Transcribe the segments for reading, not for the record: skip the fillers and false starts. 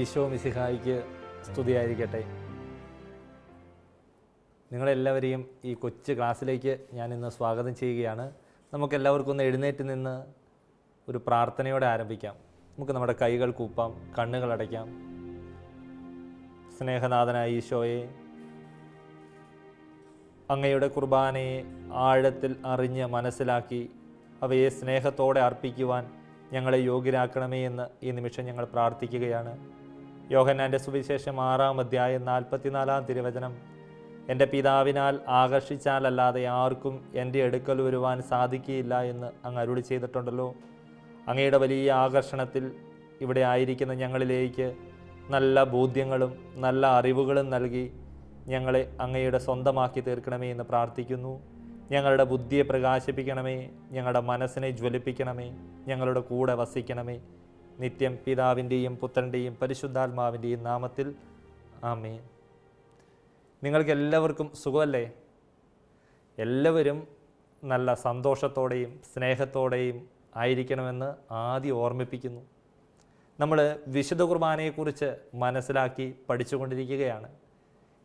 ഈശോ മിശിഹായിക്ക് സ്തുതിയായിരിക്കട്ടെ. നിങ്ങളെല്ലാവരെയും ഈ കൊച്ചു ക്ലാസ്സിലേക്ക് ഞാൻ ഇന്ന് സ്വാഗതം ചെയ്യുകയാണ്. നമുക്കെല്ലാവർക്കും ഒന്ന് എഴുന്നേറ്റ് നിന്ന് ഒരു പ്രാർത്ഥനയോടെ ആരംഭിക്കാം. നമുക്ക് നമ്മുടെ കൈകൾ കൂപ്പാം, കണ്ണുകൾ അടയ്ക്കാം. സ്നേഹനാഥനായ ഈശോയെ, അങ്ങയുടെ കുർബാനയെ ആഴത്തിൽ അറിഞ്ഞ് മനസ്സിലാക്കി അവയെ സ്നേഹത്തോടെ അർപ്പിക്കുവാൻ ഞങ്ങളെ യോഗ്യരാക്കണമേ എന്ന് ഈ നിമിഷം ഞങ്ങൾ പ്രാർത്ഥിക്കുകയാണ്. യോഹന്നാൻ്റെ സുവിശേഷം 6-ാം അധ്യായം 44-ാം തിരുവചനം, എൻ്റെ പിതാവിനാൽ ആകർഷിച്ചാലല്ലാതെ ആർക്കും എൻ്റെ അടുക്കൽ വരുവാൻ സാധിക്കുകയില്ല എന്ന് അങ്ങ് അരുളി ചെയ്തിട്ടുണ്ടല്ലോ. അങ്ങയുടെ വലിയ ആകർഷണത്തിൽ ഇവിടെ ആയിരിക്കുന്ന ഞങ്ങളിലേക്ക് നല്ല ബോധ്യങ്ങളും നല്ല അറിവുകളും നൽകി ഞങ്ങളെ അങ്ങയുടെ സ്വന്തമാക്കി തീർക്കണമേ എന്ന് പ്രാർത്ഥിക്കുന്നു. ഞങ്ങളുടെ ബുദ്ധിയെ പ്രകാശിപ്പിക്കണമേ, ഞങ്ങളുടെ മനസ്സിനെ ജ്വലിപ്പിക്കണമേ, ഞങ്ങളുടെ കൂടെ വസിക്കണമേ. നിത്യം പിതാവിൻ്റെയും പുത്രൻ്റെയും പരിശുദ്ധാത്മാവിൻ്റെയും നാമത്തിൽ ആമേൻ. നിങ്ങൾക്ക് എല്ലാവർക്കും സുഖമല്ലേ? എല്ലാവരും നല്ല സന്തോഷത്തോടെയും സ്നേഹത്തോടെയും ആയിരിക്കണമെന്ന് ആദ്യം ഓർമ്മിപ്പിക്കുന്നു. നമ്മൾ വിശുദ്ധ കുർബാനയെക്കുറിച്ച് മനസ്സിലാക്കി പഠിച്ചുകൊണ്ടിരിക്കുകയാണ്.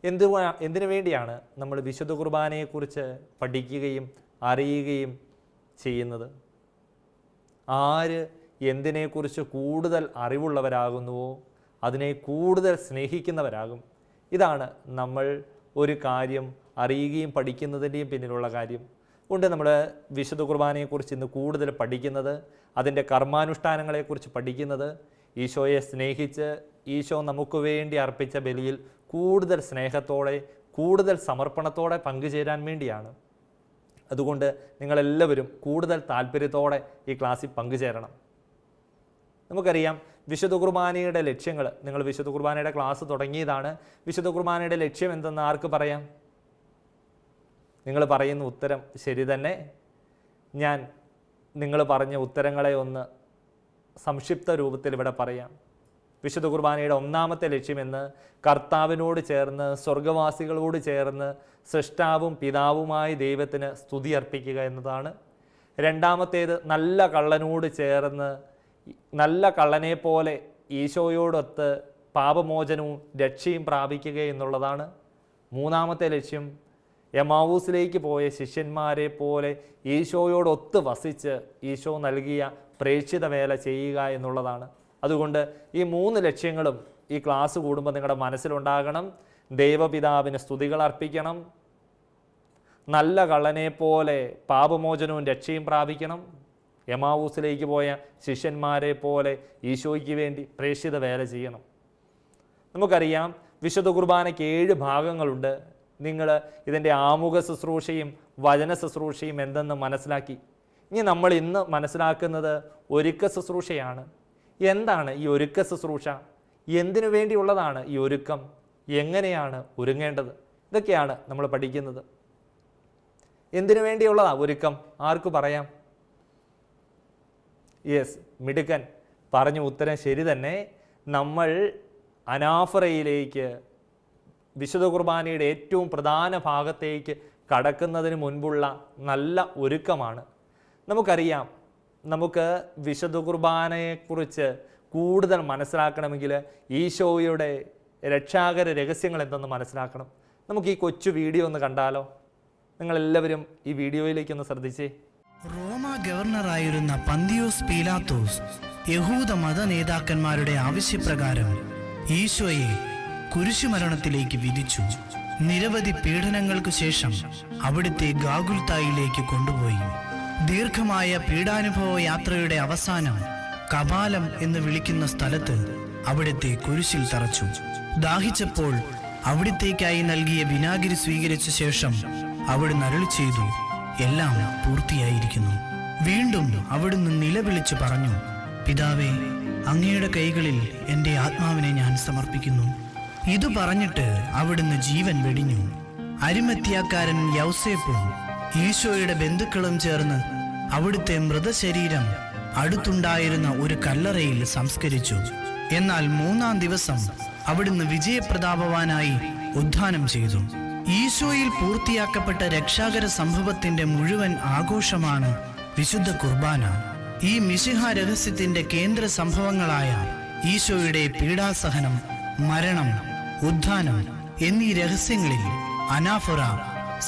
എന്തിനു വേണ്ടിയാണ് നമ്മൾ വിശുദ്ധ കുർബാനയെക്കുറിച്ച് പഠിക്കുകയും അറിയുകയും ചെയ്യുന്നത്? ആര് എന്തിനെക്കുറിച്ച് കൂടുതൽ അറിവുള്ളവരാകുന്നുവോ അതിനെ കൂടുതൽ സ്നേഹിക്കുന്നവരാകും. ഇതാണ് നമ്മൾ ഒരു കാര്യം അറിയുകയും പഠിക്കുന്നതിൻ്റെയും പിന്നിലുള്ള കാര്യം. കൊണ്ട് നമ്മൾ വിശുദ്ധ കുർബാനയെക്കുറിച്ച് ഇന്ന് കൂടുതൽ പഠിക്കുന്നത്, അതിൻ്റെ കർമാനുഷ്ഠാനങ്ങളെക്കുറിച്ച് പഠിക്കുന്നത്, ഈശോയെ സ്നേഹിച്ച് ഈശോ നമുക്ക് വേണ്ടി അർപ്പിച്ച ബലിയിൽ കൂടുതൽ സ്നേഹത്തോടെ കൂടുതൽ സമർപ്പണത്തോടെ പങ്കുചേരാൻ വേണ്ടിയാണ്. അതുകൊണ്ട് നിങ്ങളെല്ലാവരും കൂടുതൽ താല്പര്യത്തോടെ ഈ ക്ലാസ്സിൽ പങ്കുചേരണം. നമുക്കറിയാം വിശുദ്ധ കുർബാനയുടെ ലക്ഷ്യങ്ങൾ. നിങ്ങൾ വിശുദ്ധ കുർബാനയുടെ ക്ലാസ് തുടങ്ങിയതാണ്. വിശുദ്ധ കുർബാനയുടെ ലക്ഷ്യം എന്തെന്ന് ആർക്ക് പറയാം? നിങ്ങൾ പറയുന്ന ഉത്തരം ശരി തന്നെ. ഞാൻ നിങ്ങൾ പറഞ്ഞ ഉത്തരങ്ങളെ ഒന്ന് സംക്ഷിപ്ത രൂപത്തിൽ ഇവിടെ പറയാം. വിശുദ്ധ കുർബാനയുടെ ഒന്നാമത്തെ ലക്ഷ്യമെന്ന് കർത്താവിനോട് ചേർന്ന് സ്വർഗവാസികളോട് ചേർന്ന് സൃഷ്ടാവും പിതാവുമായ ദൈവത്തിന് സ്തുതി അർപ്പിക്കുക എന്നതാണ്. രണ്ടാമത്തേത് നല്ല കള്ളനോട് ചേർന്ന് നല്ല കള്ളനെ പോലെ ഈശോയോടൊത്ത് പാപമോചനവും രക്ഷയും പ്രാപിക്കുക എന്നുള്ളതാണ്. മൂന്നാമത്തെ ലക്ഷ്യം എമാവൂസിലേക്ക് പോയ ശിഷ്യന്മാരെ പോലെ ഈശോയോടൊത്ത് വസിച്ച് ഈശോ നൽകിയ പ്രേക്ഷിത വേല ചെയ്യുക എന്നുള്ളതാണ്. അതുകൊണ്ട് ഈ 3 ലക്ഷ്യങ്ങളും ഈ ക്ലാസ് കൂടുമ്പോൾ നിങ്ങളുടെ മനസ്സിലുണ്ടാകണം. ദൈവപിതാവിന് സ്തുതികൾ അർപ്പിക്കണം, നല്ല കള്ളനെ പോലെ പാപമോചനവും രക്ഷയും പ്രാപിക്കണം, എമാവൂസിലേക്ക് പോയ ശിഷ്യന്മാരെ പോലെ ഈശോയ്ക്ക് വേണ്ടി പ്രേക്ഷിത വേല ചെയ്യണം. നമുക്കറിയാം വിശുദ്ധ കുർബാനയ്ക്ക് 7 ഭാഗങ്ങളുണ്ട്. നിങ്ങൾ ഇതിൻ്റെ ആമുഖ ശുശ്രൂഷയും വചന ശുശ്രൂഷയും എന്തെന്ന് മനസ്സിലാക്കി. ഇനി നമ്മൾ ഇന്ന് മനസ്സിലാക്കുന്നത് ഒരുക്ക ശുശ്രൂഷയാണ്. എന്താണ് ഈ ഒരുക്ക ശുശ്രൂഷ? എന്തിനു വേണ്ടിയുള്ളതാണ് ഈ ഒരുക്കം? എങ്ങനെയാണ് ഒരുങ്ങേണ്ടത്? ഇതൊക്കെയാണ് നമ്മൾ പഠിക്കുന്നത്. എന്തിനു വേണ്ടിയുള്ളതാണ് ഒരുക്കം? ആർക്ക് പറയാം? യെസ്, മിടുക്കൻ, പറഞ്ഞ ഉത്തരം ശരി തന്നെ. നമ്മൾ അനാഫറയിലേക്ക്, വിശുദ്ധ കുർബാനയുടെ ഏറ്റവും പ്രധാന ഭാഗത്തേക്ക് കടക്കുന്നതിന് മുൻപുള്ള നല്ല ഒരുക്കമാണ്. നമുക്കറിയാം, നമുക്ക് വിശുദ്ധ കുർബാനയെക്കുറിച്ച് കൂടുതൽ മനസ്സിലാക്കണമെങ്കിൽ ഈശോയുടെ രക്ഷാകര രഹസ്യങ്ങൾ എന്തെന്ന് മനസ്സിലാക്കണം. നമുക്ക് ഈ കൊച്ചു വീഡിയോ ഒന്ന് കണ്ടാലോ? നിങ്ങളെല്ലാവരും ഈ വീഡിയോയിലേക്കൊന്ന് ശ്രദ്ധിച്ചേ. റോമ ഗവർണറായിരുന്ന പന്തിയോസ് പീലാത്തോസ് യഹൂദ മത നേതാക്കന്മാരുടെ ആവശ്യപ്രകാരം ഈശോയെ കുരിശുമരണത്തിലേക്ക് വിധിച്ചു. നിരവധി പീഡനങ്ങൾക്കു ശേഷം അവിടുത്തെ ഗാഗുൽത്തായിലേക്ക് കൊണ്ടുപോയി. ദീർഘമായ പീഡാനുഭവ യാത്രയുടെ അവസാനം കപാലം എന്ന് വിളിക്കുന്ന സ്ഥലത്ത് അവിടുത്തെ കുരിശിൽ തറച്ചു. ദാഹിച്ചപ്പോൾ അവിടുത്തേക്കായി നൽകിയ വിനാഗിരി സ്വീകരിച്ച ശേഷം അവിടുന്ന് അരുളി ചെയ്തു, എല്ലാം പൂർത്തിയായിരിക്കുന്നു. വീണ്ടും അവിടുന്ന് നിലവിളിച്ചു പറഞ്ഞു, പിതാവേ, അങ്ങയുടെ കൈകളിൽ എൻ്റെ ആത്മാവിനെ ഞാൻ സമർപ്പിക്കുന്നു. ഇത് പറഞ്ഞിട്ട് അവിടുന്ന് ജീവൻ വെടിഞ്ഞു. അരിമത്യാക്കാരൻ യൗസേപ്പും ഈശോയുടെ ബന്ധുക്കളും ചേർന്ന് അവിടുത്തെ മൃതശരീരം അടുത്തുണ്ടായിരുന്ന ഒരു കല്ലറയിൽ സംസ്കരിച്ചു. എന്നാൽ 3-ാം ദിവസം അവിടുന്ന് വിജയപ്രതാപവാനായി ഉദ്ധാനം ചെയ്തു. ഈശോയിൽ പൂർത്തിയാക്കപ്പെട്ട രക്ഷാകര സംഭവത്തിന്റെ മുഴുവൻ ആഘോഷമാണ് വിശുദ്ധ കുർബാന. ഈ മിശിഹ രഹസ്യത്തിന്റെ കേന്ദ്ര സംഭവങ്ങളായ ഈശോയുടെ പീഡാസഹനം, മരണം, ഉത്ഥാനം എന്നീ രഹസ്യങ്ങളിൽ അനാഫുറ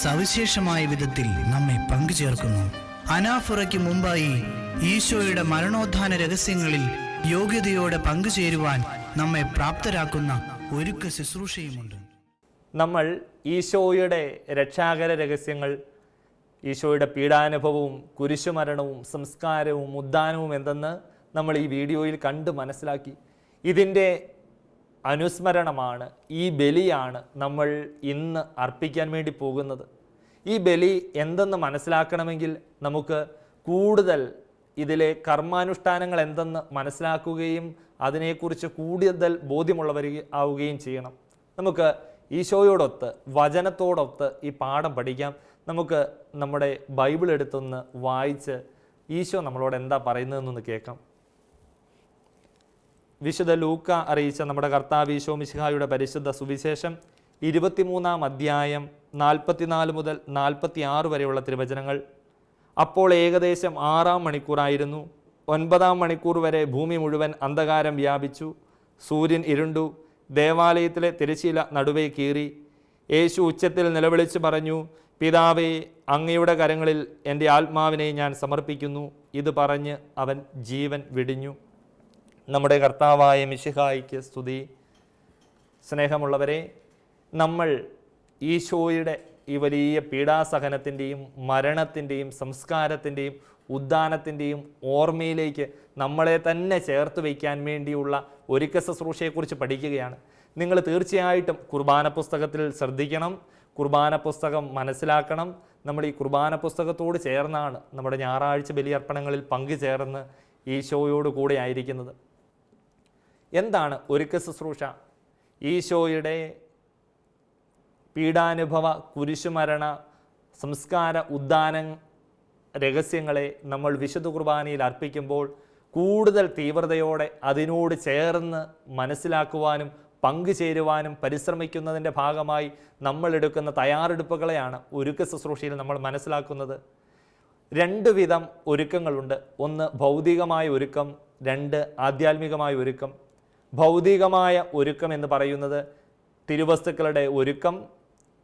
സവിശേഷമായ വിധത്തിൽ നമ്മെ പങ്കുചേർക്കുന്നു. അനാഫുറയ്ക്ക് മുമ്പായി ഈശോയുടെ മരണോത്ഥാന രഹസ്യങ്ങളിൽ യോഗ്യതയോടെ പങ്കുചേരുവാൻ നമ്മെ പ്രാപ്തരാക്കുന്ന ഒരുക്ക ശുശ്രൂഷയുമുണ്ട്. നമ്മൾ ഈശോയുടെ രക്ഷാകര രഹസ്യങ്ങൾ, ഈശോയുടെ പീഡാനുഭവവും കുരിശുമരണവും സംസ്കാരവും ഉദ്ധാനവും എന്തെന്ന് നമ്മൾ ഈ വീഡിയോയിൽ കണ്ട് മനസ്സിലാക്കി. ഇതിൻ്റെ അനുസ്മരണമാണ്, ഈ ബലിയാണ് നമ്മൾ ഇന്ന് അർപ്പിക്കാൻ വേണ്ടി പോകുന്നത്. ഈ ബലി എന്തെന്ന് മനസ്സിലാക്കണമെങ്കിൽ നമുക്ക് കൂടുതൽ ഇതിലെ കർമാനുഷ്ഠാനങ്ങൾ എന്തെന്ന് മനസ്സിലാക്കുകയും അതിനെക്കുറിച്ച് കൂടുതൽ ബോധ്യമുള്ളവർ ആവുകയും ചെയ്യണം. നമുക്ക് ഈശോയോടൊത്ത് വചനത്തോടൊത്ത് ഈ പാഠം പഠിക്കാം. നമുക്ക് നമ്മുടെ ബൈബിൾ എടുത്തൊന്ന് വായിച്ച് ഈശോ നമ്മളോട് എന്താ പറയുന്നതെന്നൊന്ന് കേൾക്കാം. വിശുദ്ധ ലൂക്ക അറിയിച്ച നമ്മുടെ കർത്താവ് ഈശോ മിശിഹായുടെ പരിശുദ്ധ സുവിശേഷം 23-ാം അധ്യായം 44 മുതൽ 46 വരെയുള്ള തിരുവചനങ്ങൾ. അപ്പോൾ ഏകദേശം 6-ാം മണിക്കൂറായിരുന്നു. 9-ാം മണിക്കൂർ വരെ ഭൂമി മുഴുവൻ അന്ധകാരം വ്യാപിച്ചു. സൂര്യൻ ഇരുണ്ടു. ദേവാലയത്തിലെ തിരശ്ശീല നടുവേ കീറി. യേശു ഉച്ചത്തിൽ നിലവിളിച്ച് പറഞ്ഞു, പിതാവേ, അങ്ങയുടെ കരങ്ങളിൽ എൻ്റെ ആത്മാവിനെ ഞാൻ സമർപ്പിക്കുന്നു. ഇത് പറഞ്ഞ് അവൻ ജീവൻ വെടിഞ്ഞു. നമ്മുടെ കർത്താവായ മിശിഹായിക്ക് സ്തുതി. സ്നേഹമുള്ളവരെ, നമ്മൾ ഈശോയുടെ ഈ വലിയ പീഡാസഹനത്തിൻ്റെയും മരണത്തിൻ്റെയും സംസ്കാരത്തിൻ്റെയും ഉദ്ധാനത്തിൻ്റെയും ഓർമ്മയിലേക്ക് നമ്മളെ തന്നെ ചേർത്ത് വയ്ക്കാൻ വേണ്ടിയുള്ള ഒരുക്ക ശുശ്രൂഷയെക്കുറിച്ച് പഠിക്കുകയാണ്. നിങ്ങൾ തീർച്ചയായിട്ടും കുർബാന പുസ്തകത്തിൽ ശ്രദ്ധിക്കണം, കുർബാന പുസ്തകം മനസ്സിലാക്കണം. നമ്മൾ ഈ കുർബാന പുസ്തകത്തോട് ചേർന്നാണ് നമ്മുടെ ഞായറാഴ്ച ബലിയർപ്പണങ്ങളിൽ പങ്കുചേർന്ന് ഈശോയോട് കൂടെ ആയിരിക്കുന്നത്. എന്താണ് ഒരുക്ക ശുശ്രൂഷ? ഈശോയുടെ പീഡാനുഭവ, കുരിശുമരണ, സംസ്കാര, ഉദ്ധാന രഹസ്യങ്ങളെ നമ്മൾ വിശുദ്ധ കുർബാനയിൽ അർപ്പിക്കുമ്പോൾ കൂടുതൽ തീവ്രതയോടെ അതിനോട് ചേർന്ന് മനസ്സിലാക്കുവാനും പങ്കുചേരുവാനും പരിശ്രമിക്കുന്നതിൻ്റെ ഭാഗമായി നമ്മൾ എടുക്കുന്ന തയ്യാറെടുപ്പുകളെയാണ് ഒരുക്ക ശുശ്രൂഷയിൽ നമ്മൾ മനസ്സിലാക്കുന്നത്. 2 വിധം ഒരുക്കങ്ങളുണ്ട്. ഒന്ന് ഭൗതികമായ ഒരുക്കം, 2 ആധ്യാത്മികമായ ഒരുക്കം. ഭൗതികമായ ഒരുക്കം എന്ന് പറയുന്നത് തിരുവസ്തുക്കളുടെ ഒരുക്കം,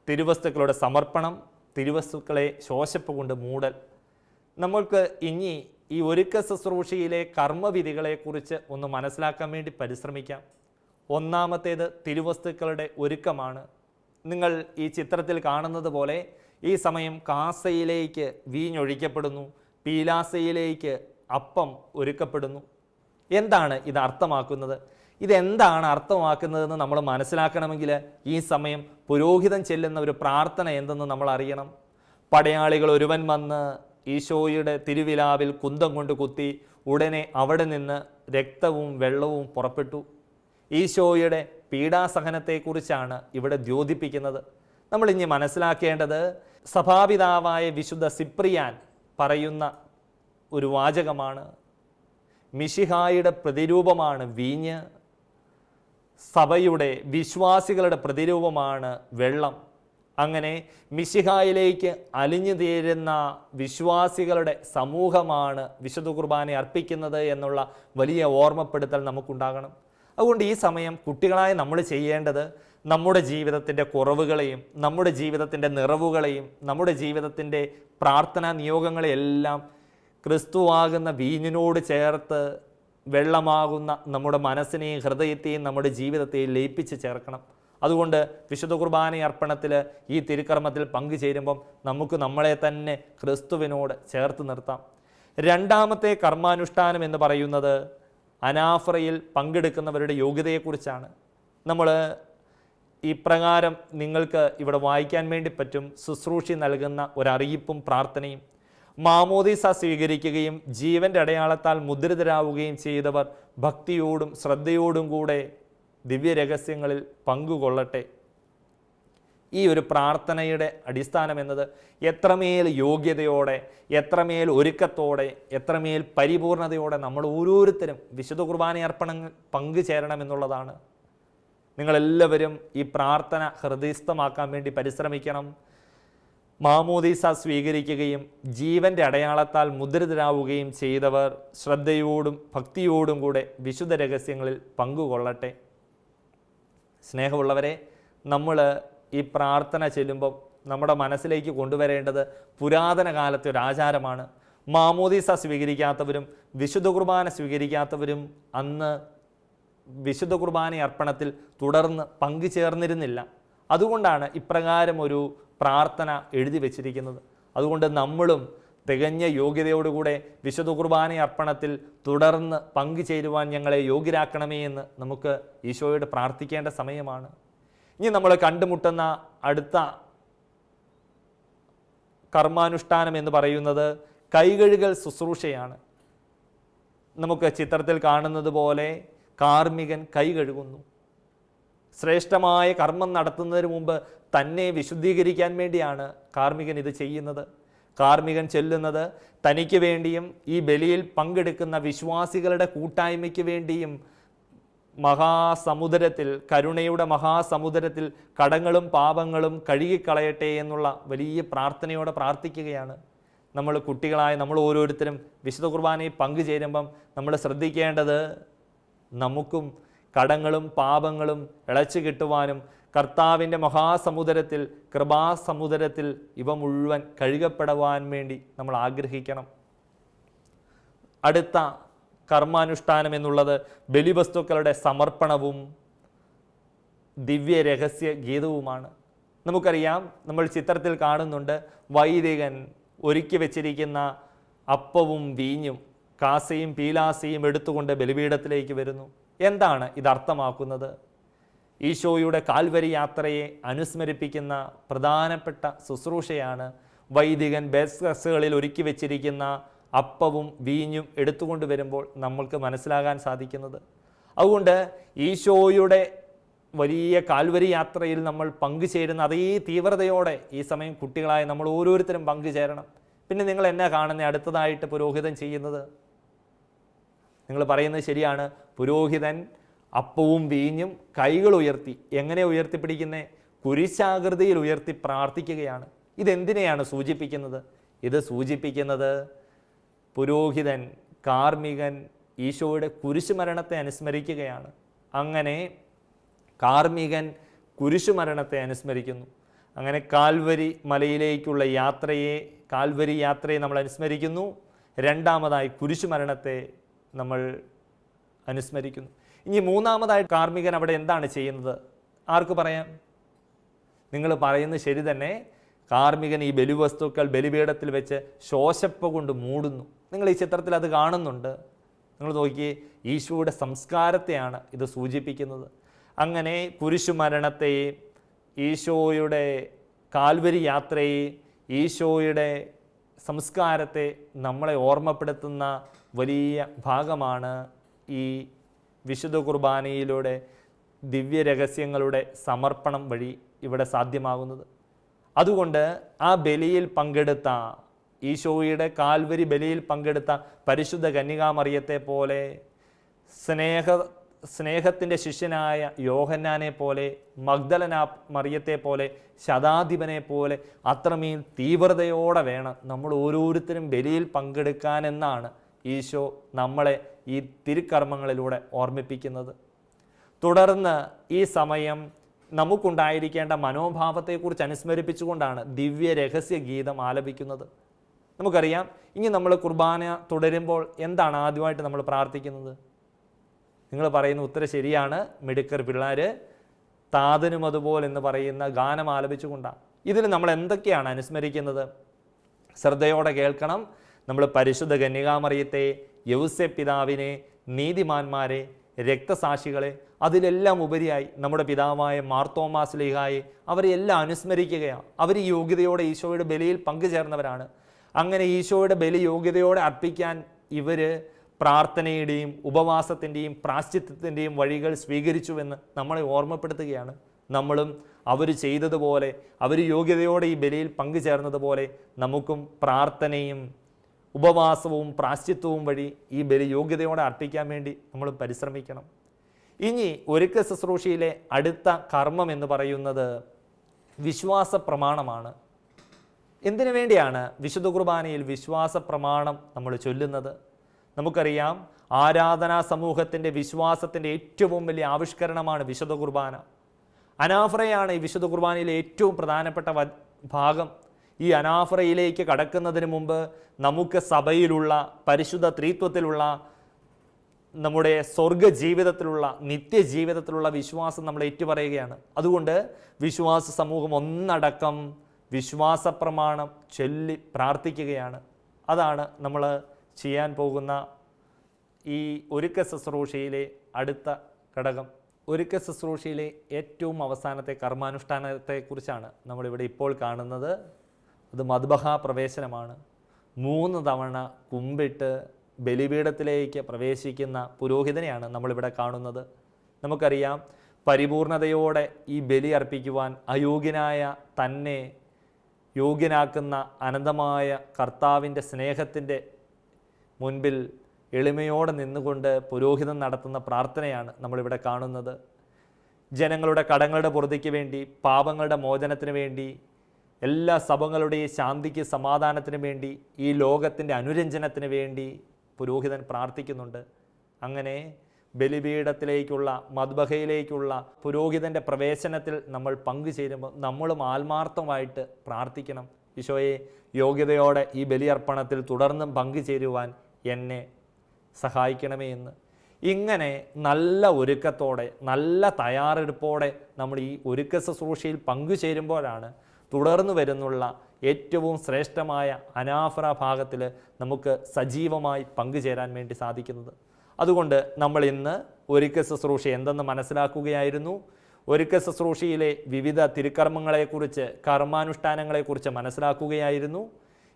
തിരുവസ്തുക്കളുടെ സമർപ്പണം, തിരുവസ്തുക്കളെ ശോശപ്പ് കൊണ്ട് മൂടൽ. നമ്മൾക്ക് ഇനി ഈ ഒരുക്ക ശുശ്രൂഷയിലെ കർമ്മവിധികളെക്കുറിച്ച് ഒന്ന് മനസ്സിലാക്കാൻ വേണ്ടി പരിശ്രമിക്കാം. ഒന്നാമത്തേത് തിരുവസ്തുക്കളുടെ ഒരുക്കമാണ്. നിങ്ങൾ ഈ ചിത്രത്തിൽ കാണുന്നത് പോലെ ഈ സമയം കാസയിലേക്ക് വീഞ്ഞൊഴിക്കപ്പെടുന്നു, പീലാസയിലേക്ക് അപ്പം ഒരുക്കപ്പെടുന്നു. എന്താണ് ഇത് അർത്ഥമാക്കുന്നത്? ഇതെന്താണ് അർത്ഥമാക്കുന്നതെന്ന് നമ്മൾ മനസ്സിലാക്കണമെങ്കിൽ ഈ സമയം പുരോഹിതൻ ചെല്ലുന്ന ഒരു പ്രാർത്ഥന എന്തെന്ന് നമ്മൾ അറിയണം. പടയാളികൾ ഒരുവൻ വന്ന് ഈശോയുടെ തിരുവിലാവിൽ കുന്തം കൊണ്ട് കുത്തി. ഉടനെ അവിടെ നിന്ന് രക്തവും വെള്ളവും പുറപ്പെട്ടു. ഈശോയുടെ പീഡാസഹനത്തെക്കുറിച്ചാണ് ഇവിടെ ദ്യോതിപ്പിക്കുന്നത്. നമ്മളിനി മനസ്സിലാക്കേണ്ടത് സഭാപിതാവായ വിശുദ്ധ സിപ്രിയാൻ പറയുന്ന ഒരു വാചകമാണ്. മിശിഹായുടെ പ്രതിരൂപമാണ് വീഞ്ഞ്, സഭയുടെ വിശ്വാസികളുടെ പ്രതിരൂപമാണ് വെള്ളം. അങ്ങനെ മിശിഹായിലേക്ക് അലിഞ്ഞു തീരുന്ന വിശ്വാസികളുടെ സമൂഹമാണ് വിശുദ്ധ കുർബാന അർപ്പിക്കുന്നത് എന്നുള്ള വലിയ ഓർമ്മപ്പെടുത്തൽ നമുക്കുണ്ടാകണം. അതുകൊണ്ട് ഈ സമയം കുട്ടികളായ നമ്മൾ ചെയ്യേണ്ടത് നമ്മുടെ ജീവിതത്തിൻ്റെ കുറവുകളെയും നമ്മുടെ ജീവിതത്തിൻ്റെ നിറവുകളെയും നമ്മുടെ ജീവിതത്തിൻ്റെ പ്രാർത്ഥനാ നിയോഗങ്ങളെയെല്ലാം ക്രിസ്തുവാകുന്ന വീഞ്ഞിനോട് ചേർത്ത് വെള്ളമാകുന്ന നമ്മുടെ മനസ്സിനെയും ഹൃദയത്തെയും നമ്മുടെ ജീവിതത്തെയും ലയിപ്പിച്ച് ചേർക്കണം. അതുകൊണ്ട് വിശുദ്ധ കുർബാന അർപ്പണത്തിൽ ഈ തിരുക്കർമ്മത്തിൽ പങ്കുചേരുമ്പം നമുക്ക് നമ്മളെ തന്നെ ക്രിസ്തുവിനോട് ചേർത്ത് നിർത്താം. രണ്ടാമത്തെ കർമാനുഷ്ഠാനം എന്ന് പറയുന്നത് അനാഫറയിൽ പങ്കെടുക്കുന്നവരുടെ യോഗ്യതയെക്കുറിച്ചാണ്. നമ്മൾ ഇപ്രകാരം നിങ്ങൾക്ക് ഇവിടെ വായിക്കാൻ വേണ്ടി പറ്റും. ശുശ്രൂഷി നൽകുന്ന ഒരറിയിപ്പും പ്രാർത്ഥനയും. മാമോദീസ സ്വീകരിക്കുകയും ജീവൻ്റെ അടയാളത്താൽ മുദ്രിതരാവുകയും ചെയ്തവർ ഭക്തിയോടും ശ്രദ്ധയോടും കൂടെ ദിവ്യരഹസ്യങ്ങളിൽ പങ്കുകൊള്ളട്ടെ. ഈ ഒരു പ്രാർത്ഥനയുടെ അടിസ്ഥാനം എന്നത് എത്രമേൽ യോഗ്യതയോടെ, എത്രമേൽ ഒരുക്കത്തോടെ, എത്രമേൽ പരിപൂർണതയോടെ നമ്മൾ ഓരോരുത്തരും വിശുദ്ധ കുർബാന അർപ്പണങ്ങൾ പങ്കുചേരണമെന്നുള്ളതാണ്. നിങ്ങളെല്ലാവരും ഈ പ്രാർത്ഥന ഹൃദയസ്ഥമാക്കാൻ വേണ്ടി പരിശ്രമിക്കണം. മാമോദീസ സ്വീകരിക്കുകയും ജീവൻ്റെ അടയാളത്താൽ മുദ്രിതരാവുകയും ചെയ്തവർ ശ്രദ്ധയോടും ഭക്തിയോടും കൂടെ വിശുദ്ധ രഹസ്യങ്ങളിൽ പങ്കുകൊള്ളട്ടെ. സ്നേഹമുള്ളവരെ, നമ്മൾ ഈ പ്രാർത്ഥന ചെല്ലുമ്പം നമ്മുടെ മനസ്സിലേക്ക് കൊണ്ടുവരേണ്ടത് പുരാതന കാലത്തെ ഒരു ആചാരമാണ്. മാമോദീസ സ്വീകരിക്കാത്തവരും വിശുദ്ധ കുർബാന സ്വീകരിക്കാത്തവരും അന്ന് വിശുദ്ധ കുർബാന അർപ്പണത്തിൽ തുടർന്ന് പങ്കുചേർന്നിരുന്നില്ല. അതുകൊണ്ടാണ് ഇപ്രകാരം ഒരു പ്രാർത്ഥന എഴുതി വച്ചിരിക്കുന്നത്. അതുകൊണ്ട് നമ്മളും തികഞ്ഞ യോഗ്യതയോടുകൂടെ വിശുദ്ധ കുർബാന അർപ്പണത്തിൽ തുടർന്ന് പങ്കുചേരുവാൻ ഞങ്ങളെ യോഗ്യരാക്കണമേ എന്ന് നമുക്ക് ഈശോയോട് പ്രാർത്ഥിക്കേണ്ട സമയമാണ്. ഇനി നമ്മൾ കണ്ടുമുട്ടുന്ന അടുത്ത കർമാനുഷ്ഠാനം എന്ന് പറയുന്നത് കൈകഴുകൽ ശുശ്രൂഷയാണ്. നമുക്ക് ചിത്രത്തിൽ കാണുന്നത് പോലെ കാർമ്മികൻ കൈ കഴുകുന്നു. ശ്രേഷ്ഠമായ കർമ്മം നടത്തുന്നതിന് മുമ്പ് തന്നെ വിശുദ്ധീകരിക്കാൻ വേണ്ടിയാണ് കാർമ്മികൻ ഇത് ചെയ്യുന്നത്. കാർമ്മികൻ ചെല്ലുന്നത് തനിക്ക് വേണ്ടിയും ഈ ബലിയിൽ പങ്കെടുക്കുന്ന വിശ്വാസികളുടെ കൂട്ടായ്മയ്ക്ക് വേണ്ടിയും മഹാസമുദ്രത്തിൽ, കരുണയുടെ മഹാസമുദ്രത്തിൽ കടങ്ങളും പാപങ്ങളും കഴുകിക്കളയട്ടെ എന്നുള്ള വലിയ പ്രാർത്ഥനയോടെ പ്രാർത്ഥിക്കുകയാണ്. നമ്മൾ കുട്ടികളായ നമ്മൾ ഓരോരുത്തരും വിശുദ്ധ കുർബാനയിൽ പങ്കുചേരുമ്പം നമ്മൾ ശ്രദ്ധിക്കേണ്ടത് നമുക്കും കടങ്ങളും പാപങ്ങളും ഇളച്ചു കിട്ടുവാനും കർത്താവിൻ്റെ മഹാസമുദ്രത്തിൽ, കൃപാസമുദ്രത്തിൽ ഇവ മുഴുവൻ കഴുകപ്പെടുവാൻ വേണ്ടി നമ്മൾ ആഗ്രഹിക്കണം. അടുത്ത കർമാനുഷ്ഠാനം എന്നുള്ളത് ബലിവസ്തുക്കളുടെ സമർപ്പണവും ദിവ്യ രഹസ്യ ഗീതവുമാണ്. നമുക്കറിയാം, നമ്മൾ ചിത്രത്തിൽ കാണുന്നുണ്ട്, വൈദികൻ ഒരുക്കി വെച്ചിരിക്കുന്ന അപ്പവും വീഞ്ഞും കാസയും പീലാസയും എടുത്തുകൊണ്ട് ബലിപീഠത്തിലേക്ക് വരുന്നു. എന്താണ് ഇതർത്ഥമാക്കുന്നത്? ഈശോയുടെ കാൽവരി യാത്രയെ അനുസ്മരിപ്പിക്കുന്ന പ്രധാനപ്പെട്ട ശുശ്രൂഷയാണ് വൈദികൻ ബേസ്കസുകളിൽ ഒരുക്കി വെച്ചിരിക്കുന്ന അപ്പവും വീഞ്ഞും എടുത്തുകൊണ്ട് വരുമ്പോൾ നമ്മൾക്ക് മനസ്സിലാകാൻ സാധിക്കുന്നത്. അതുകൊണ്ട് ഈശോയുടെ വലിയ കാൽവരി യാത്രയിൽ നമ്മൾ പങ്കുചേരുന്ന അതേ തീവ്രതയോടെ ഈ സമയം കുട്ടികളായ നമ്മൾ ഓരോരുത്തരും പങ്കുചേരണം. പിന്നെ നിങ്ങൾ എന്നാ കാണുന്നത് അടുത്തതായിട്ട് പുരോഹിതൻ ചെയ്യുന്നത്? നിങ്ങൾ പറയുന്നത് ശരിയാണ്. പുരോഹിതൻ അപ്പവും വീഞ്ഞും കൈകൾ ഉയർത്തി, എങ്ങനെ ഉയർത്തിപ്പിടിക്കുന്നേ? കുരിശാകൃതിയിൽ ഉയർത്തി പ്രാർത്ഥിക്കുകയാണ്. ഇതെന്തിനെയാണ് സൂചിപ്പിക്കുന്നത്? ഇത് സൂചിപ്പിക്കുന്നത് പുരോഹിതൻ, കാർമ്മികൻ ഈശോയുടെ കുരിശുമരണത്തെ അനുസ്മരിക്കുകയാണ്. അങ്ങനെ കാർമ്മികൻ കുരിശുമരണത്തെ അനുസ്മരിക്കുന്നു. അങ്ങനെ കാൽവരി മലയിലേക്കുള്ള കാൽവരി യാത്രയെ നമ്മൾ അനുസ്മരിക്കുന്നു. രണ്ടാമതായി കുരിശുമരണത്തെ നമ്മൾ അനുസ്മരിക്കുന്നു. ഇനി മൂന്നാമതായി കാർമ്മികൻ അവിടെ എന്താണ് ചെയ്യുന്നത്? ആർക്ക് പറയാം? നിങ്ങൾ പറയുന്നത് ശരി തന്നെ. കാർമ്മികൻ ഈ ബലിവസ്തുക്കൾ ബലിപീഠത്തിൽ വെച്ച് ശോശപ്പ കൊണ്ട് മൂടുന്നു. നിങ്ങൾ ഈ ചിത്രത്തിൽ അത് കാണുന്നുണ്ട്. നിങ്ങൾ നോക്കിയേ, ഈശോയുടെ സംസ്കാരത്തെയാണ് ഇത് സൂചിപ്പിക്കുന്നത്. അങ്ങനെ കുരിശുമരണത്തെയും ഈശോയുടെ കാൽവരി യാത്രയെയും ഈശോയുടെ സംസ്കാരത്തെ നമ്മളെ ഓർമ്മപ്പെടുത്തുന്ന വലിയ ഭാഗമാണ് ഈ വിശുദ്ധ കുർബാനയിലൂടെ ദിവ്യ രഹസ്യങ്ങളുടെ സമർപ്പണം വഴി ഇവിടെ സാധ്യമാകുന്നത്. അതുകൊണ്ട് ആ ബലിയിൽ പങ്കെടുത്ത, ഈശോയുടെ കാൽവരി ബലിയിൽ പങ്കെടുത്ത പരിശുദ്ധ കന്യകാമറിയത്തെ പോലെ, സ്നേഹത്തിൻ്റെ ശിഷ്യനായ യോഹന്നാനെ പോലെ, മഗ്ദലന മറിയത്തെ പോലെ, ശതാധിപനെ പോലെ അത്രമേൽ തീവ്രതയോടെ വേണം നമ്മൾ ഓരോരുത്തരും ബലിയിൽ പങ്കെടുക്കാനെന്നാണ് ഈശോ നമ്മളെ ഈ തിരുക്കർമ്മങ്ങളിലൂടെ ഓർമ്മിപ്പിക്കുന്നത്. തുടർന്ന് ഈ സമയം നമുക്കുണ്ടായിരിക്കേണ്ട മനോഭാവത്തെക്കുറിച്ച് അനുസ്മരിപ്പിച്ചുകൊണ്ടാണ് ദിവ്യ രഹസ്യ ഗീതം ആലപിക്കുന്നത്. നമുക്കറിയാം, ഇനി നമ്മൾ കുർബാന തുടരുമ്പോൾ എന്താണ് ആദ്യമായിട്ട് നമ്മൾ പ്രാർത്ഥിക്കുന്നത്? നിങ്ങൾ പറയുന്ന ഉത്തരം ശരിയാണ്. മിടുക്കർ പിള്ളേർ താതനും അതുപോലെ എന്ന് പറയുന്ന ഗാനം ആലപിച്ചുകൊണ്ടാണ്. ഇതിൽ നമ്മൾ എന്തൊക്കെയാണ് അനുസ്മരിക്കുന്നത്? ശ്രദ്ധയോടെ കേൾക്കണം. നമ്മൾ പരിശുദ്ധ കന്യകാമറിയത്തെ, യൗസേപ്പ് പിതാവിനെ, നീതിമാന്മാരെ, രക്തസാക്ഷികളെ, അതിലെല്ലാം ഉപരിയായി നമ്മുടെ പിതാവായ മാർത്തോമാ ശ്ലീഹായെ, അവരെ എല്ലാം അനുസ്മരിക്കുകയാണ്. അവർ ഈ യോഗ്യതയോടെ ഈശോയുടെ ബലിയിൽ പങ്കുചേർന്നവരാണ്. അങ്ങനെ ഈശോയുടെ ബലി യോഗ്യതയോടെ അർപ്പിക്കാൻ ഇവർ പ്രാർത്ഥനയുടെയും ഉപവാസത്തിൻ്റെയും പ്രാശ്ചിത്യത്തിൻ്റെയും വഴികൾ സ്വീകരിച്ചുവെന്ന് നമ്മളെ ഓർമ്മപ്പെടുത്തുകയാണ്. നമ്മളും അവർ ചെയ്തതുപോലെ, അവർ യോഗ്യതയോടെ ഈ ബലിയിൽ പങ്കുചേർന്നതുപോലെ നമുക്കും പ്രാർത്ഥനയും ഉപവാസവും പ്രാശ്ചിത്വവും വഴി ഈ ബലി യോഗ്യതയോടെ അർപ്പിക്കാൻ വേണ്ടി നമ്മൾ പരിശ്രമിക്കണം. ഇനി ഒരുക്ക ശുശ്രൂഷയിലെ അടുത്ത കർമ്മം എന്ന് പറയുന്നത് വിശ്വാസ പ്രമാണമാണ്. എന്തിനു വേണ്ടിയാണ് വിശുദ്ധ കുർബാനയിൽ വിശ്വാസ പ്രമാണം നമ്മൾ ചൊല്ലുന്നത്? നമുക്കറിയാം, ആരാധനാ സമൂഹത്തിൻ്റെ വിശ്വാസത്തിൻ്റെ ഏറ്റവും വലിയ ആവിഷ്കരണമാണ് വിശുദ്ധ കുർബാന. അനാഫറയാണ് ഈ വിശുദ്ധ കുർബാനയിലെ ഏറ്റവും പ്രധാനപ്പെട്ട ഭാഗം. ഈ അനാഫറയിലേക്ക് കടക്കുന്നതിന് മുമ്പ് നമുക്ക് സഭയിലുള്ള പരിശുദ്ധ ത്രിത്വത്തിലുള്ള നമ്മുടെ സ്വർഗ ജീവിതത്തിലുള്ള നിത്യജീവിതത്തിലുള്ള വിശ്വാസം നമ്മൾ ഏറ്റുപറയുകയാണ്. അതുകൊണ്ട് വിശ്വാസ സമൂഹം ഒന്നടക്കം വിശ്വാസ പ്രമാണം ചൊല്ലി പ്രാർത്ഥിക്കുകയാണ്. അതാണ് നമ്മൾ ചെയ്യാൻ പോകുന്ന ഈ ഒരുക്ക ശുശ്രൂഷയിലെ അടുത്ത ഘടകം. ഒരുക്ക ശുശ്രൂഷയിലെ ഏറ്റവും അവസാനത്തെ കർമാനുഷ്ഠാനത്തെക്കുറിച്ചാണ് നമ്മളിവിടെ ഇപ്പോൾ കാണുന്നത്. അത് മദ്ബഹ പ്രവേശനമാണ്. 3 തവണ കുമ്പിട്ട് ബലിപീഠത്തിലേക്ക് പ്രവേശിക്കുന്ന പുരോഹിതനെയാണ് നമ്മളിവിടെ കാണുന്നത്. നമുക്കറിയാം, പരിപൂർണതയോടെ ഈ ബലി അർപ്പിക്കുവാൻ അയോഗ്യനായ തന്നെ യോഗ്യനാക്കുന്ന അനന്തമായ കർത്താവിൻ്റെ സ്നേഹത്തിൻ്റെ മുൻപിൽ എളിമയോടെ നിന്നുകൊണ്ട് പുരോഹിതൻ നടത്തുന്ന പ്രാർത്ഥനയാണ് നമ്മളിവിടെ കാണുന്നത്. ജനങ്ങളുടെ കടങ്ങളുടെ പൊറുതിക്ക് വേണ്ടി, പാപങ്ങളുടെ മോചനത്തിന് വേണ്ടി, എല്ലാ സഭകളുടെയും ശാന്തിക്ക് സമാധാനത്തിന് വേണ്ടി, ഈ ലോകത്തിൻ്റെ അനുരഞ്ജനത്തിന് വേണ്ടി പുരോഹിതൻ പ്രാർത്ഥിക്കുന്നുണ്ട്. അങ്ങനെ ബലിപീഠത്തിലേക്കുള്ള മദ്ബഹയിലേക്കുള്ള പുരോഹിതൻ്റെ പ്രവേശനത്തിൽ നമ്മൾ പങ്കുചേരുമ്പോൾ നമ്മളും ആത്മാർത്ഥമായിട്ട് പ്രാർത്ഥിക്കണം, ഈശോയെ യോഗ്യതയോടെ ഈ ബലിയർപ്പണത്തിൽ തുടർന്നും പങ്കുചേരുവാൻ എന്നെ സഹായിക്കണമേ എന്ന്. ഇങ്ങനെ നല്ല ഒരുക്കത്തോടെ, നല്ല തയ്യാറെടുപ്പോടെ നമ്മൾ ഈ ഒരുക്ക ശുശ്രൂഷയിൽ പങ്കുചേരുമ്പോഴാണ് തുടർന്നു വരുന്നുള്ള ഏറ്റവും ശ്രേഷ്ഠമായ അനാഫറ ഭാഗത്തിൽ നമുക്ക് സജീവമായി പങ്കുചേരാൻ വേണ്ടി സാധിക്കുന്നത്. അതുകൊണ്ട് നമ്മൾ ഇന്ന് ഒരുക്ക ശുശ്രൂഷ എന്തെന്ന് മനസ്സിലാക്കുകയായിരുന്നു. ഒരുക്ക ശുശ്രൂഷയിലെ വിവിധ തിരുക്കർമ്മങ്ങളെക്കുറിച്ച്, കർമാനുഷ്ഠാനങ്ങളെക്കുറിച്ച് മനസ്സിലാക്കുകയായിരുന്നു.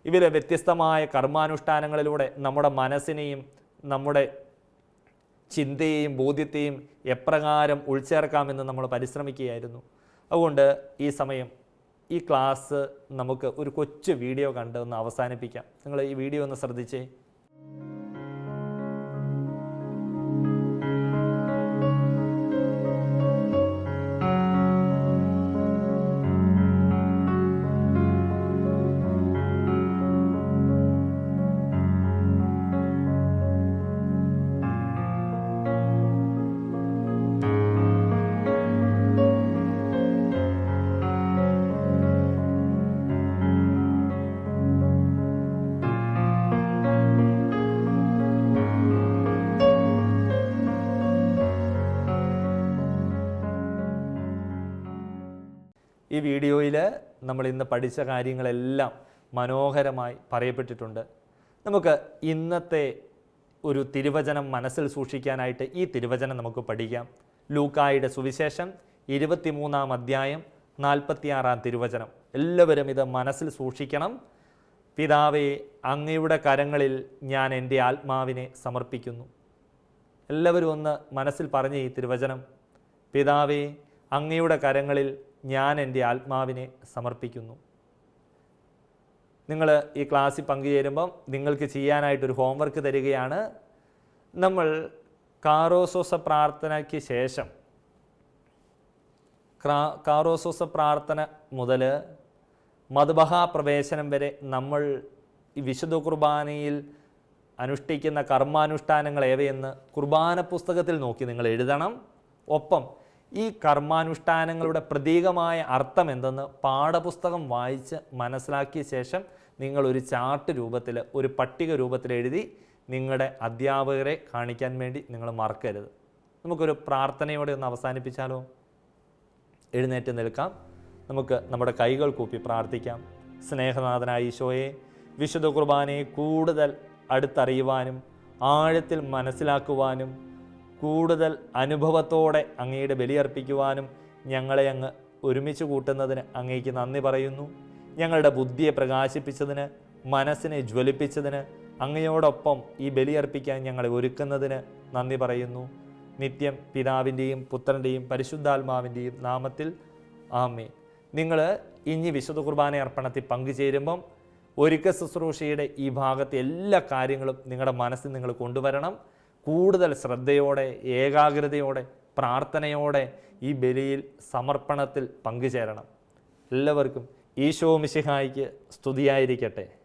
ഇവയിലെ വ്യത്യസ്തമായ കർമാനുഷ്ഠാനങ്ങളിലൂടെ നമ്മുടെ മനസ്സിനെയും നമ്മുടെ ചിന്തയെയും ബോധ്യത്തെയും എപ്രകാരം ഉൾച്ചേർക്കാമെന്ന് നമ്മൾ പരിശ്രമിക്കുകയായിരുന്നു. അതുകൊണ്ട് ഈ സമയം ഈ ക്ലാസ് നമുക്ക് ഒരു കൊച്ചു വീഡിയോ കണ്ട് ഒന്ന് അവസാനിപ്പിക്കാം. നിങ്ങൾ ഈ വീഡിയോ ഒന്ന് ശ്രദ്ധിച്ചേ. ഈ വീഡിയോയിൽ നമ്മൾ ഇന്ന് പഠിച്ച കാര്യങ്ങളെല്ലാം മനോഹരമായി പറയപ്പെട്ടിട്ടുണ്ട്. നമുക്ക് ഇന്നത്തെ ഒരു തിരുവചനം മനസ്സിൽ സൂക്ഷിക്കാനായിട്ട് ഈ തിരുവചനം നമുക്ക് പഠിക്കാം. ലൂക്കായുടെ സുവിശേഷം 23-ാം അധ്യായം 46-ാം തിരുവചനം. എല്ലാവരും ഇത് മനസ്സിൽ സൂക്ഷിക്കണം. പിതാവേ, അങ്ങയുടെ കരങ്ങളിൽ ഞാൻ എൻ്റെ ആത്മാവിനെ സമർപ്പിക്കുന്നു. എല്ലാവരും ഒന്ന് മനസ്സിൽ പറഞ്ഞ് ഈ തിരുവചനം. പിതാവേ, അങ്ങയുടെ കരങ്ങളിൽ ഞാൻ എൻ്റെ ആത്മാവിനെ സമർപ്പിക്കുന്നു. നിങ്ങൾ ഈ ക്ലാസ്സിൽ പങ്കുചേരുമ്പം നിങ്ങൾക്ക് ചെയ്യാനായിട്ടൊരു ഹോംവർക്ക് തരികയാണ്. നമ്മൾ കാറോസോസ പ്രാർത്ഥനയ്ക്ക് ശേഷം, കാറോസോസ പ്രാർത്ഥന മുതൽ മദ്ബഹ പ്രവേശനം വരെ നമ്മൾ ഈ വിശുദ്ധ കുർബാനയിൽ അനുഷ്ഠിക്കുന്ന കർമാനുഷ്ഠാനങ്ങൾ ഏവയെന്ന് കുർബാന പുസ്തകത്തിൽ നോക്കി നിങ്ങൾ എഴുതണം. ഒപ്പം ഈ കർമാനുഷ്ഠാനങ്ങളുടെ പ്രതീകമായ അർത്ഥം എന്തെന്ന് പാഠപുസ്തകം വായിച്ച് മനസ്സിലാക്കിയ ശേഷം നിങ്ങളൊരു ചാർട്ട് രൂപത്തിൽ, ഒരു പട്ടിക രൂപത്തിൽ എഴുതി നിങ്ങളുടെ അധ്യാപകരെ കാണിക്കാൻ വേണ്ടി നിങ്ങൾ മറക്കരുത്. നമുക്കൊരു പ്രാർത്ഥനയോടെ ഒന്ന് അവസാനിപ്പിച്ചാലോ? എഴുന്നേറ്റ് നിൽക്കാം. നമുക്ക് നമ്മുടെ കൈകൾ കൂപ്പി പ്രാർത്ഥിക്കാം. സ്നേഹനാഥനായ ഈശോയെ, വിശുദ്ധ കുർബാനയെ കൂടുതൽ അടുത്തറിയുവാനും ആഴത്തിൽ മനസ്സിലാക്കുവാനും കൂടുതൽ അനുഭവത്തോടെ അങ്ങയുടെ ബലിയർപ്പിക്കുവാനും ഞങ്ങളെ അങ്ങ് ഒരുമിച്ച് കൂട്ടുന്നതിന് അങ്ങേക്ക് നന്ദി പറയുന്നു. ഞങ്ങളുടെ ബുദ്ധിയെ പ്രകാശിപ്പിച്ചതിന്, മനസ്സിനെ ജ്വലിപ്പിച്ചതിന്, അങ്ങയോടൊപ്പം ഈ ബലിയർപ്പിക്കാൻ ഞങ്ങളെ ഒരുക്കുന്നതിന് നന്ദി പറയുന്നു. നിത്യം പിതാവിൻ്റെയും പുത്രൻ്റെയും പരിശുദ്ധാത്മാവിൻ്റെയും നാമത്തിൽ ആമേൻ. നിങ്ങൾ ഇനി വിശുദ്ധ കുർബാന അർപ്പണത്തിൽ പങ്കുചേരുമ്പം ഒരുക്ക ശുശ്രൂഷയുടെ ഈ ഭാഗത്തെ എല്ലാ കാര്യങ്ങളും നിങ്ങളുടെ മനസ്സിൽ നിങ്ങൾ കൊണ്ടുവരണം. കൂടുതൽ ശ്രദ്ധയോടെ, ഏകാഗ്രതയോടെ, പ്രാർത്ഥനയോടെ ഈ ബലിയിൽ സമർപ്പണത്തിൽ പങ്കുചേരണം. എല്ലാവർക്കും ഈശോ മിശിഹായ്ക്ക് സ്തുതിയായിരിക്കട്ടെ.